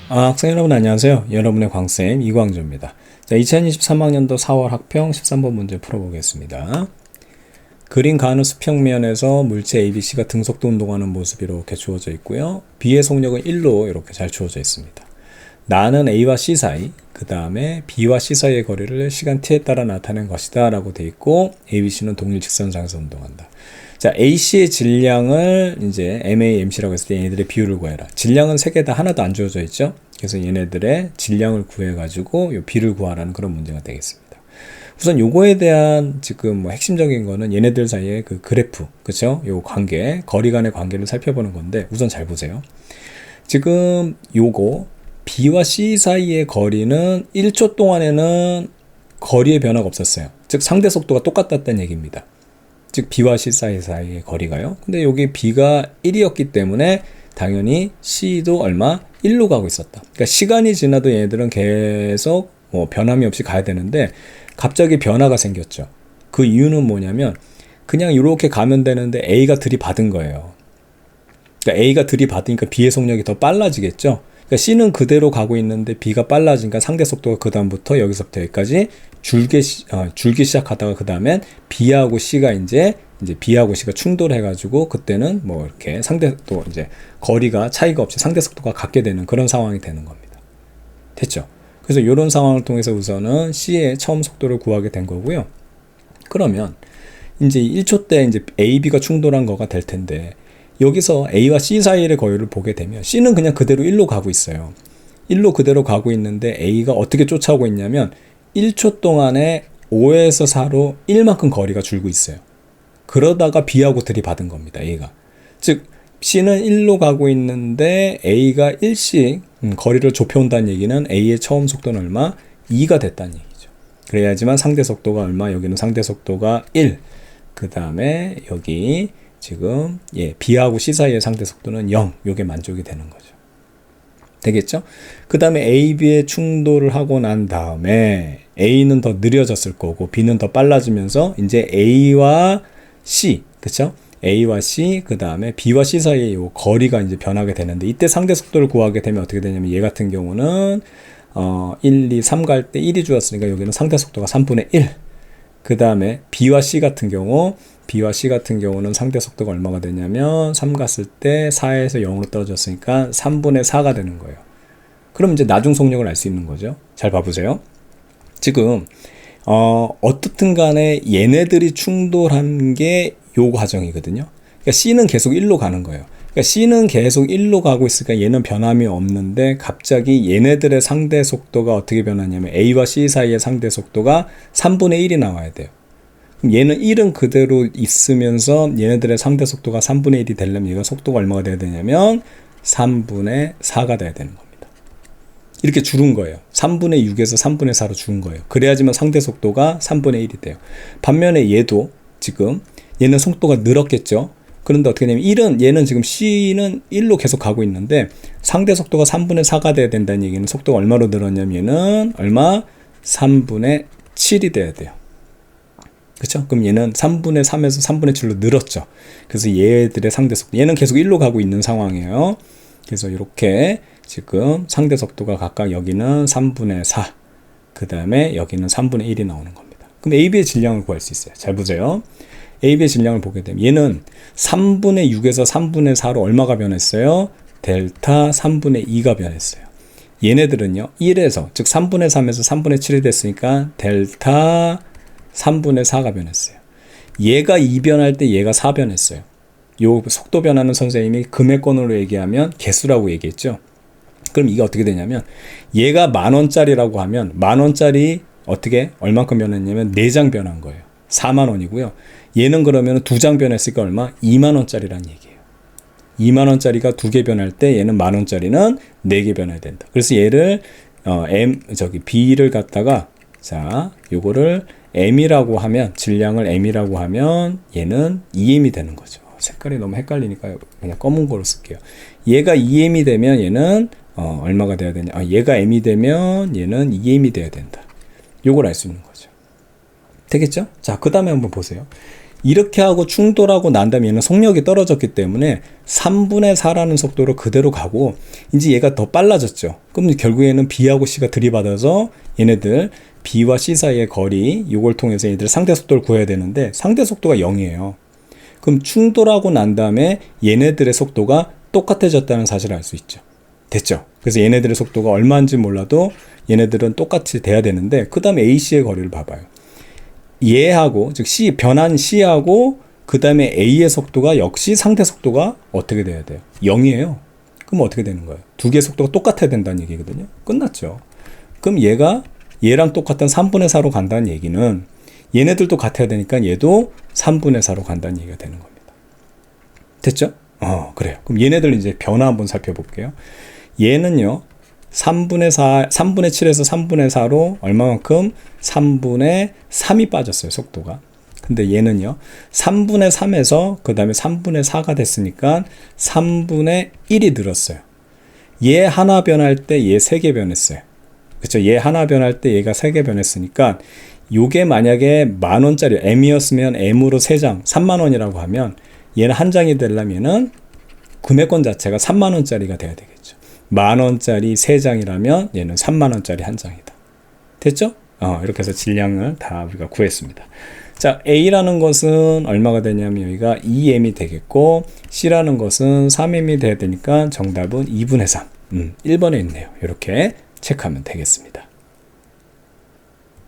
학생 여러분 안녕하세요. 여러분의 광쌤 이광조입니다. 자, 2023학년도 4월 학평 13번 문제 풀어보겠습니다. 그린 가누 수평면에서 물체 ABC가 등속도 운동하는 모습이 이렇게 주어져 있고요. B의 속력은 1로 이렇게 잘 주어져 있습니다. 나는 A와 C 사이, 그 다음에 B와 C 사이의 거리를 시간 t에 따라 나타낸 것이다 라고 돼 있고, ABC는 동일 직선상에서 운동한다. 자, AC의 질량을 이제 MA, MC라고 했을 때 얘네들의 비율을 구해라. 질량은 세 개 다 하나도 안 주어져 있죠. 그래서 얘네들의 질량을 구해가지고 요 비를 구하라는 그런 문제가 되겠습니다. 우선 요거에 대한 지금 뭐 핵심적인 거는 얘네들 사이의 그 그래프, 그쵸? 요 관계, 거리 간의 관계를 살펴보는 건데, 우선 잘 보세요. 지금 요거 B와 C 사이의 거리는 1초 동안에는 거리의 변화가 없었어요. 즉 상대 속도가 똑같았다는 얘기입니다. 즉 B와 C 사이의 거리가요. 근데 여기 B가 1이었기 때문에 당연히 C도 얼마? 1로 가고 있었다. 그러니까 시간이 지나도 얘네들은 계속 뭐 변함이 없이 가야 되는데 갑자기 변화가 생겼죠. 그 이유는 뭐냐면 그냥 이렇게 가면 되는데 A가 들이받은 거예요. 그러니까 A가 들이받으니까 B의 속력이 더 빨라지겠죠. 그러니까 C는 그대로 가고 있는데 B가 빨라지니까 상대 속도가 그 다음부터 여기서부터 여기까지 줄기 시작하다가 그 다음엔 B하고 C가 이제 B하고 C가 충돌해가지고 그때는 뭐 이렇게 상대 또 이제 거리가 차이가 없이 상대 속도가 같게 되는 그런 상황이 되는 겁니다. 됐죠? 그래서 이런 상황을 통해서 우선은 C의 처음 속도를 구하게 된 거고요. 그러면 이제 1초 때 이제 A, B가 충돌한 거가 될 텐데 여기서 A와 C 사이의 거리를 보게 되면 C는 그냥 그대로 1로 가고 있어요. 1로 그대로 가고 있는데 A가 어떻게 쫓아오고 있냐면 1초 동안에 5에서 4로 1만큼 거리가 줄고 있어요. 그러다가 B하고 들이받은 겁니다. A가. 즉 C는 1로 가고 있는데 A가 1씩 거리를 좁혀온다는 얘기는 A의 처음 속도는 얼마? 2가 됐다는 얘기죠. 그래야지만 상대 속도가 얼마? 여기는 상대 속도가 1. 그 다음에 여기 지금 B하고 C 사이의 상대 속도는 0. 요게 만족이 되는 거죠. 되겠죠? 그 다음에 A, B의 충돌을 하고 난 다음에 A는 더 느려졌을 거고 B는 더 빨라지면서 이제 A와 C, 그쵸? A와 C, 그 다음에 B와 C 사이의 요 거리가 이제 변하게 되는데 이때 상대 속도를 구하게 되면 어떻게 되냐면 얘 같은 경우는 1, 2, 3 갈 때 1이 주었으니까 여기는 상대 속도가 3분의 1. 그 다음에 B와 C 같은 경우는 상대 속도가 얼마가 되냐면 3 갔을 때 4에서 0으로 떨어졌으니까 3분의 4가 되는 거예요. 그럼 이제 나중 속력을 알 수 있는 거죠. 잘 봐보세요. 지금 어떻든 간에 얘네들이 충돌한 게 요 과정이거든요. 그러니까 C는 계속 1로 가는 거예요. 그러니까 C는 계속 1로 가고 있으니까 얘는 변함이 없는데 갑자기 얘네들의 상대 속도가 어떻게 변하냐면 A와 C 사이의 상대 속도가 3분의 1이 나와야 돼요. 그럼 얘는 1은 그대로 있으면서 얘네들의 상대 속도가 3분의 1이 되려면 얘가 속도가 얼마가 돼야 되냐면 3분의 4가 돼야 되는 겁니다. 이렇게 줄은 거예요. 3분의 6에서 3분의 4로 줄은 거예요. 그래야지만 상대 속도가 3분의 1이 돼요. 반면에 얘도 지금 얘는 속도가 늘었겠죠. 그런데 어떻게 되냐면 얘는 지금 C는 1로 계속 가고 있는데 상대 속도가 3분의 4가 돼야 된다는 얘기는 속도가 얼마로 늘었냐면 얘는 얼마? 3분의 7이 돼야 돼요. 그렇죠? 그럼 얘는 3분의 3에서 3분의 7로 늘었죠. 그래서 얘들의 상대 속도, 얘는 계속 1로 가고 있는 상황이에요. 그래서 이렇게 지금 상대 속도가 각각 여기는 3분의 4, 그 다음에 여기는 3분의 1이 나오는 겁니다. 그럼 AB의 질량을 구할 수 있어요. 잘 보세요. AB의 질량을 보게 되면 얘는 3분의 6에서 3분의 4로 얼마가 변했어요? 델타 3분의 2가 변했어요. 얘네들은요 1에서 즉 3분의 3에서 3분의 7이 됐으니까 델타 3분의 4가 변했어요. 얘가 2 변할 때 얘가 4 변했어요. 요 속도 변하는 선생님이 금액권으로 얘기하면 개수라고 얘기했죠. 그럼 이게 어떻게 되냐면 얘가 10,000원짜리라고 하면 10,000원짜리 어떻게 얼만큼 변했냐면 4장 변한 거예요. 40,000원이고요. 얘는 그러면 2장 변했으니까 얼마? 20,000원짜리란 얘기예요. 20,000원짜리가 2개 변할 때 얘는 10,000원짜리는 4개 변해야 된다. 그래서 얘를 B를 갖다가 자, 요거를 M이라고 하면 질량을 M이라고 하면 얘는 EM이 되는 거죠. 색깔이 너무 헷갈리니까 그냥 검은 거로 쓸게요. 얘가 EM이 되면 얘는 얼마가 돼야 되냐? 얘가 M이 되면 얘는 EM이 돼야 된다. 요걸 알 수 있는 거죠. 되겠죠? 자, 그 다음에 한번 보세요. 이렇게 하고 충돌하고 난 다음에 얘는 속력이 떨어졌기 때문에 3분의 4라는 속도로 그대로 가고 이제 얘가 더 빨라졌죠. 그럼 결국에는 B하고 C가 들이받아서 얘네들 B와 C 사이의 거리 이걸 통해서 얘들 상대 속도를 구해야 되는데 상대 속도가 0이에요. 그럼 충돌하고 난 다음에 얘네들의 속도가 똑같아졌다는 사실을 알 수 있죠. 됐죠? 그래서 얘네들의 속도가 얼마인지 몰라도 얘네들은 똑같이 돼야 되는데 그 다음에 AC의 거리를 봐봐요. 얘하고 즉 C 변한 C하고 그 다음에 A의 속도가 역시 상대 속도가 어떻게 돼야 돼요? 0이에요. 그럼 어떻게 되는 거예요? 두 개의 속도가 똑같아야 된다는 얘기거든요. 끝났죠. 그럼 얘가 얘랑 똑같은 3분의 4로 간다는 얘기는 얘네들도 같아야 되니까 얘도 3분의 4로 간다는 얘기가 되는 겁니다. 됐죠? 그래요. 그럼 얘네들 이제 변화 한번 살펴볼게요. 얘는요, 3분의 7에서 3분의 4로 얼마만큼? 3분의 3이 빠졌어요, 속도가. 근데 얘는요, 3분의 3에서 그 다음에 3분의 4가 됐으니까 3분의 1이 늘었어요. 얘 하나 변할 때 얘 3개 변했어요. 그쵸? 얘 하나 변할 때 얘가 3개 변했으니까 요게 만약에 10,000원짜리 M이었으면 M으로 3장 30,000원이라고 하면 얘는 한 장이 되려면은 구매권 자체가 30,000원짜리가 돼야 되겠죠. 10,000원짜리 3장이라면 얘는 30,000원짜리 한 장이다. 됐죠? 이렇게 해서 질량을 다 우리가 구했습니다. 자, A라는 것은 얼마가 되냐면 여기가 2M이 되겠고 C라는 것은 3M이 돼야 되니까 정답은 2분의 3. 1번에 있네요. 이렇게 체크하면 되겠습니다.